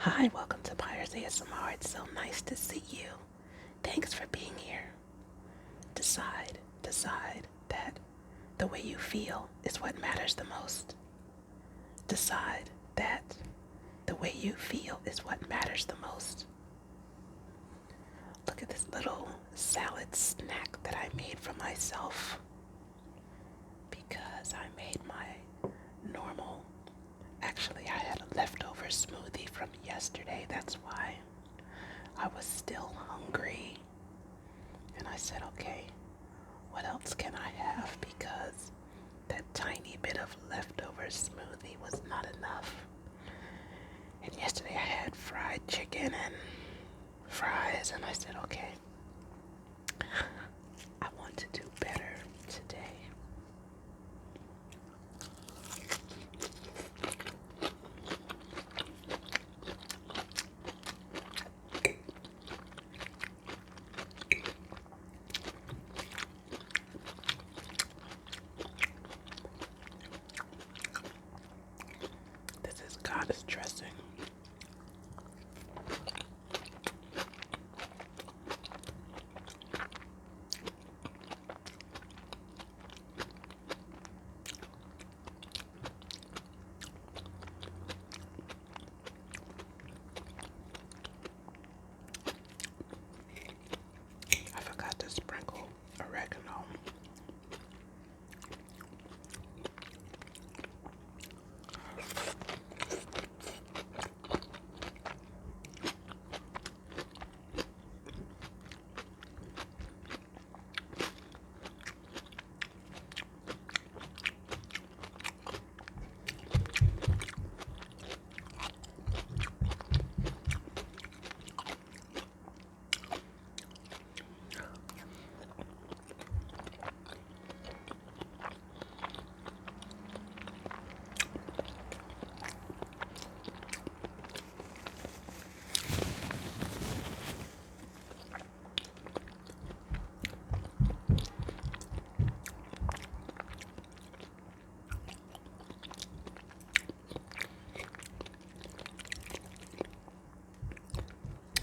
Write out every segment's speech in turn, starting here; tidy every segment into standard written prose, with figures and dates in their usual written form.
Hi, welcome to Pyre's ASMR. It's so nice to see you. Thanks for being here. Decide that the way you feel is what matters the most. Decide that the way you feel is what matters the most. Look at this little salad snack that I made for myself because I made my normal. Actually, I had a leftover smoothie from yesterday. That's why I was still hungry. And I said, okay, what else can I have? Because that tiny bit of leftover smoothie was not enough. And yesterday I had fried chicken and fries, and I said, okay, I want to do better today. This is goddess dressing. I forgot to sprinkle oregano.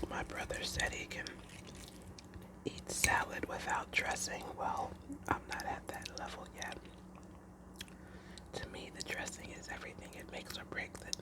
My brother said he can eat salad without dressing. Well, I'm not at that level yet. To me, the dressing is everything. It makes or breaks it.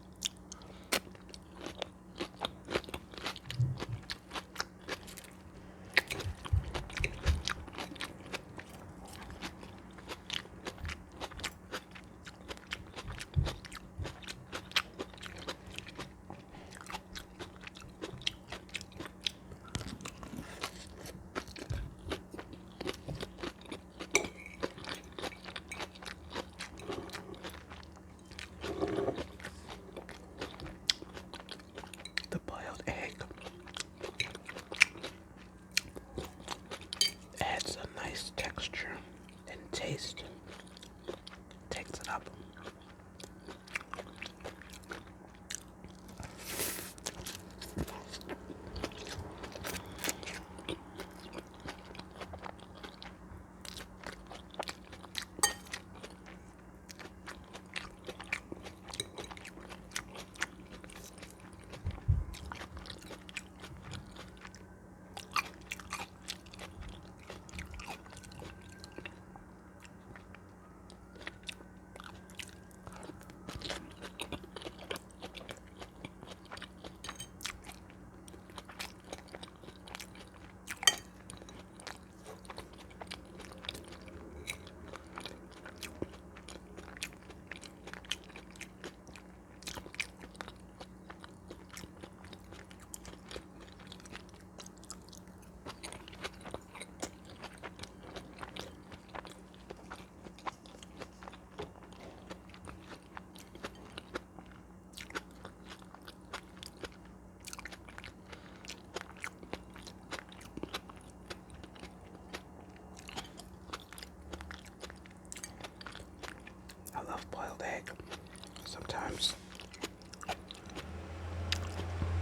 The boiled egg adds a nice texture and taste. Takes it up. I love boiled egg. Sometimes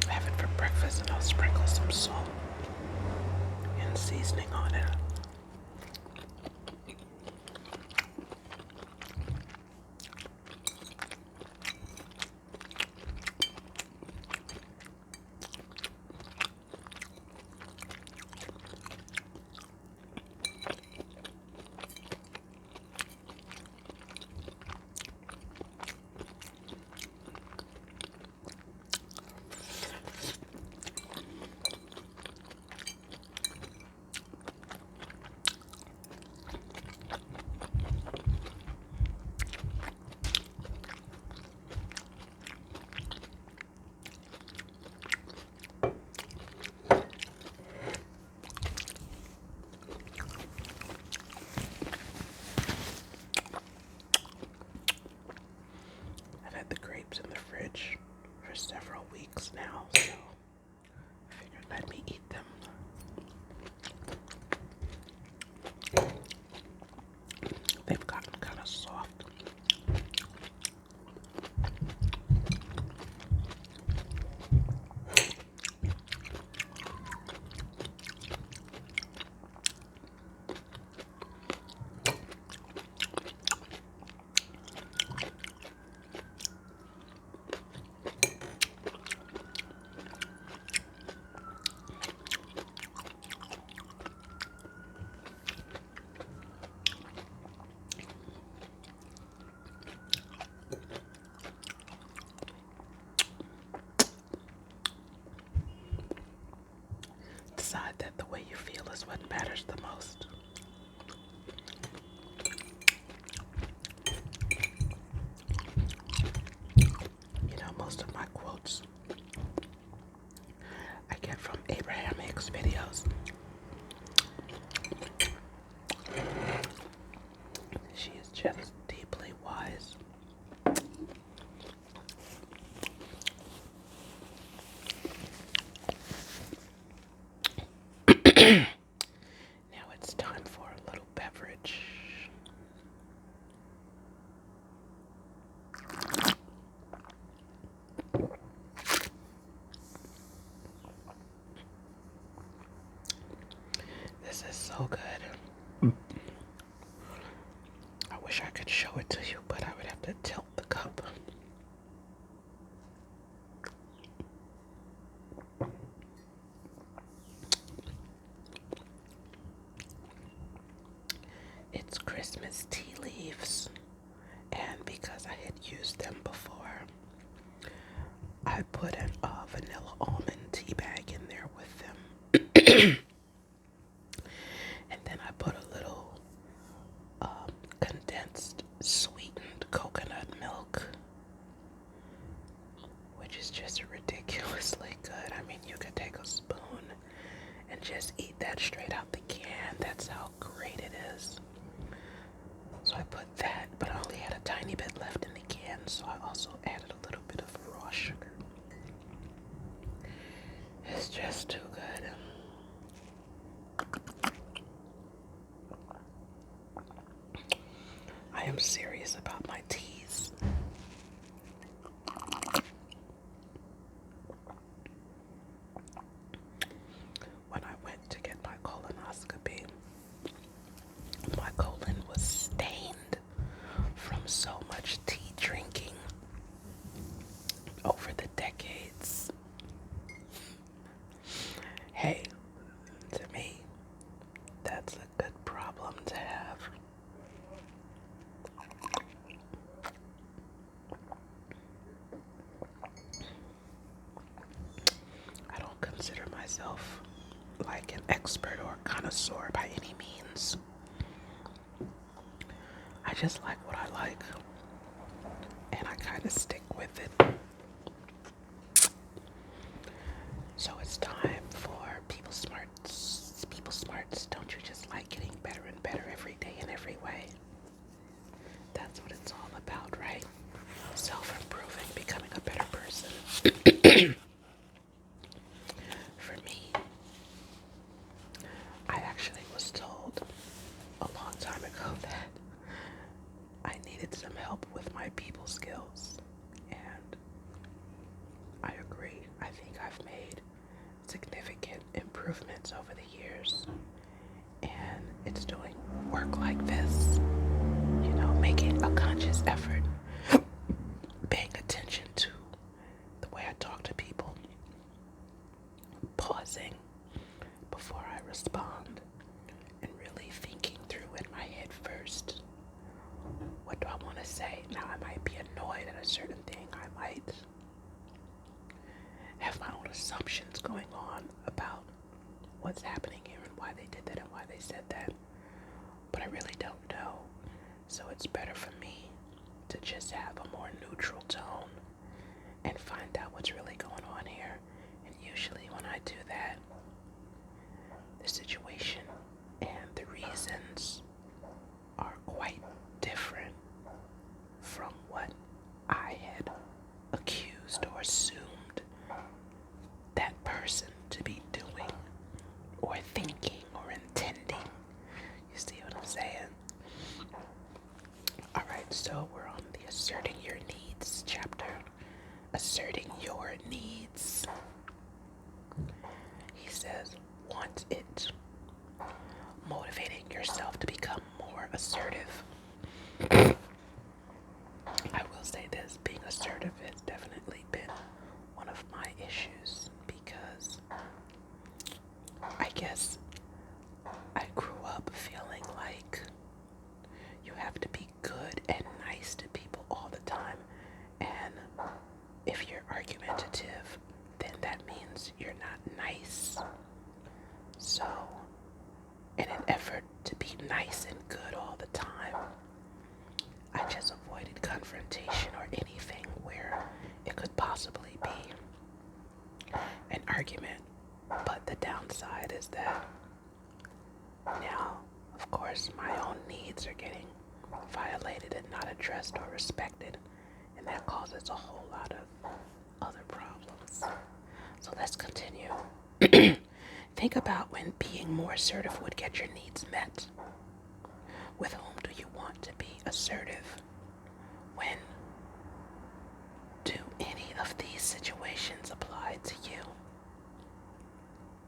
I have it for breakfast and I'll sprinkle some salt and seasoning on it. now, so I figured let me eat them. They've gotten kind of soft. Decide that the way you feel is what matters the most. You know, most of my quotes I get from Abraham Hicks videos. She is just deeply wise. Now it's time for a little beverage. This is so good. I wish I could show it to you, but I would have to tilt the cup. It's Christmas tea leaves, and because I had used them before, I put a vanilla almond tea bag in there with them. And then I put a little condensed sweetened coconut milk, which is just ridiculously good. I mean, you could take a spoon and just eat that straight out the can. That's how great it is. So I put that, but I only had a tiny bit left in the can, so I also added a little bit of raw sugar. It's just too good. I am serious about my teas. When I went to get my colonoscopy, my colon was stained from so much tea drinking over the decades. Hey, to me, that's a good problem to have. I don't consider myself like an expert or connoisseur by any means. I just like what I like, and I kind of stick with it. So it's time for People Smarts. People Smarts, don't you just like getting better and better every day in every way? That's what it's all about, right? Self-improving, becoming a better person. For me, I actually was told a long time ago that I needed some help with my people skills, and I agree. I think I've made significant improvements over the years, and it's doing work like this, you know, making a conscious effort, paying attention to the way I talk to people, pausing before I respond, and really thinking through in my head first, what do I want to say? Now, I might be annoyed at a certain thing. I might have my own assumptions going on about what's happening here and why they did that and why they said that, but I really don't know. So it's better for me to just have a more neutral tone and find out what's really going on here. And usually when I do that, the situation and the reasons are quite different from what I had accused or assumed issues because I guess I grew up feeling like you have to be good and nice to people all the time. And if you're argumentative, then that means you're not nice. So, in an effort to be nice and good all the time, I just avoided confrontation or anything where it could possibly be an argument. But the downside is that now, of course, my own needs are getting violated and not addressed or respected, and that causes a whole lot of other problems. So let's continue. Think about when being more assertive would get your needs met. With whom do you want to be assertive? When do any of these situations apply to you?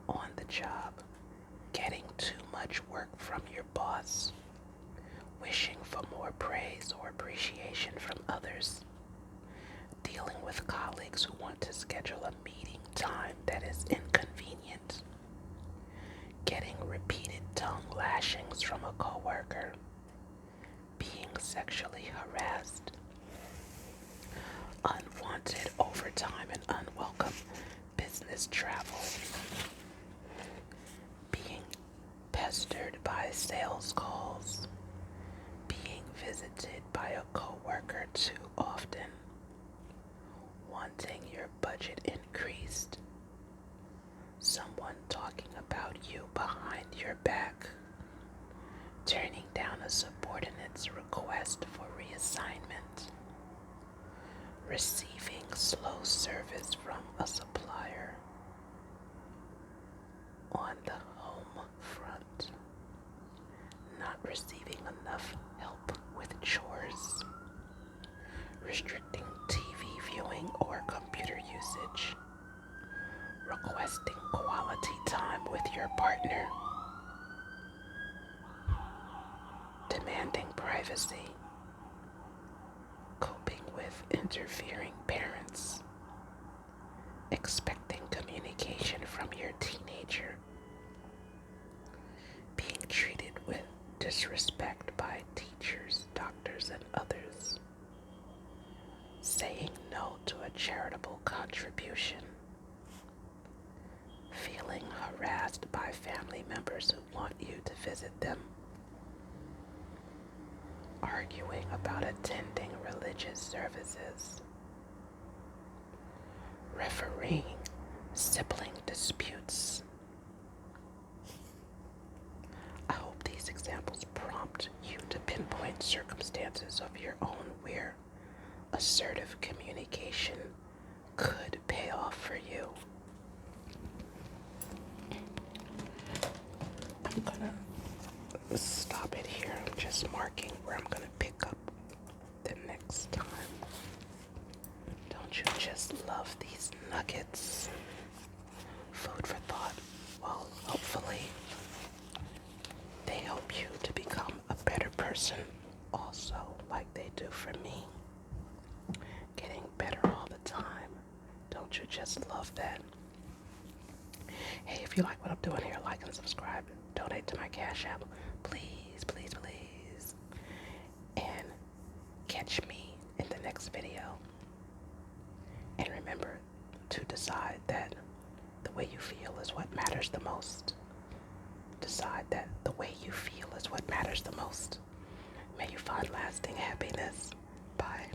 On the job, getting too much work from your boss, wishing for more praise or appreciation from others, dealing with colleagues who want to schedule a meeting time that is inconvenient, getting repeated tongue lashings from a coworker, being sexually harassed, unwanted overtime and unwelcome business travel, being pestered by sales calls, being visited by a coworker too often, wanting your budget increased, someone talking about you behind your back, turning down a subordinate's request for reassignment, receiving slow service from a supplier. On the home front, not receiving enough help with chores, restricting TV viewing or computer usage, requesting quality time with your partner, demanding privacy, coping with interfering parents, expecting communication from your teenager, being treated with disrespect by teachers, doctors, and others, saying no to a charitable contribution, feeling harassed by family members who want you to visit them, arguing about attending religious services, refereeing sibling disputes. I hope these examples prompt you to pinpoint circumstances of your own where assertive communication could pay off for you. I'm gonna stop it here. I'm just marking where I'm gonna pick up the next time. Don't you just love these nuggets? Food for thought. Well, hopefully they help you to become a better person also, like they do for me. Getting better all the time. Don't you just love that? Hey, if you like what I'm doing here, like and subscribe. Donate to my Cash App. Please, please, please. And catch me in the next video. And remember to decide that the way you feel is what matters the most. Decide that the way you feel is what matters the most. May you find lasting happiness. Bye.